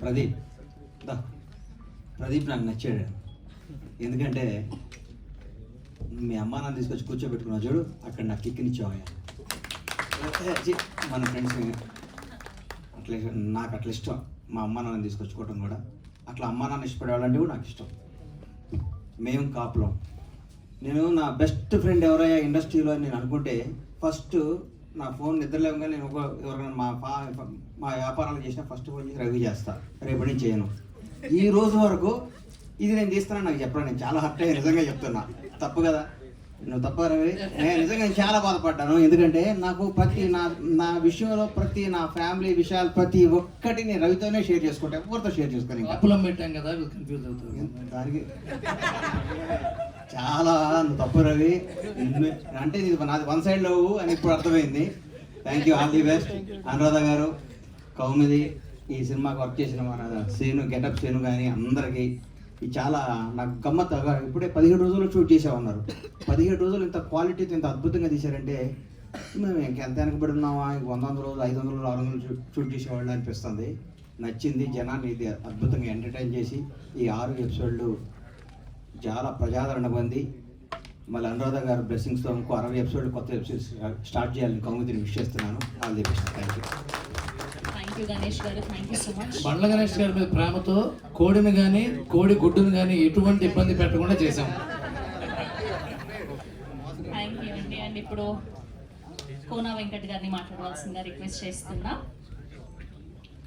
ప్రదీప్ ప్రదీప్ నాకు నచ్చాడు. ఎందుకంటే మీ అమ్మ నాన్న తీసుకొచ్చి కూర్చోబెట్టుకున్నావు చూడు, అక్కడ నాకు కిక్కినిచ్చావయ్యా. మన ఫ్రెండ్స్ అట్లా నాకు అట్లా ఇష్టం, మా అమ్మ నాన్న తీసుకొచ్చుకోవటం కూడా. అట్లా అమ్మ నాన్న ఇష్టపడేవాళ్ళంటే కూడా నాకు ఇష్టం. మేము కాపులం. నేను నా బెస్ట్ ఫ్రెండ్ ఎవరయ్యా ఇండస్ట్రీలో అని నేను అనుకుంటే ఫస్ట్ నా ఫోన్ నిద్రలేవగా నేను ఎవరైనా మా వ్యాపారాలు చేసినా ఫస్ట్ ఫోన్ చేసి రవి చేస్తా, రేపటి నుంచి చేయను. ఈ రోజు వరకు ఇది నేను చేస్తానని నాకు చెప్పాను. నేను చాలా హర్ట్ అయ్యి నిజంగా చెప్తున్నా. తప్పు కదా, నువ్వు తప్ప రవి. నేను నిజంగా చాలా బాధపడ్డాను. ఎందుకంటే నాకు ప్రతి నా విషయంలో ప్రతి నా ఫ్యామిలీ విషయాలు ప్రతి ఒక్కటి నేను రవితోనే షేర్ చేసుకుంటా, ఎవరితో షేర్ చేసుకోని. పెట్టాం కదా, కన్ఫ్యూజ్ అవుతుంది దానికి చాలా నువ్వు తప్పు రవి. అంటే ఇది నాది వన్ సైడ్ లవ్ అని ఇప్పుడు అర్థమైంది. Thank you, all the best. Anuradha గారు, కౌముది, ఈ సినిమాకి వర్క్ చేసిన మన శ్రీను, గెటప్ శ్రీను కానీ అందరికీ ఇది చాలా నాకు గమ్మత్తుగా. ఇప్పుడే 17 రోజులు షూట్ చేసామన్నారు. 17 రోజులు ఇంత క్వాలిటీతో ఇంత అద్భుతంగా తీశారంటే మేము ఇంకెంత వెనకబడి ఉన్నామా, 100 రోజులు 500 రోజులు 600 షూట్ చేసేవాళ్ళు అనిపిస్తుంది. నచ్చింది. జనాన్ని ఇది అద్భుతంగా ఎంటర్టైన్ చేసి ఈ 6 ఎపిసోడ్లు చాలా ప్రజాదరణ పొంది మళ్ళీ అనురాధ గారు బ్లెస్సింగ్స్తో ఇంకో 60 ఎపిసోడ్లు కొత్త ఎపిసోడ్స్ స్టార్ట్ చేయాలని కౌముదిని విష్ చేస్తున్నాను. All the best. Thank you. Bandla Ganesh గారి మీద ప్రేమతో కోడిని కానీ కోడి గుడ్డును కానీ ఎటువంటి ఇబ్బంది పెట్టకుండా చేశాం. థ్యాంక్ యూ అండి. అండ్ ఇప్పుడు కోనా వెంకట్ గారిని మాట్లాడవలసిందిగా రిక్వెస్ట్ చేస్తున్నా.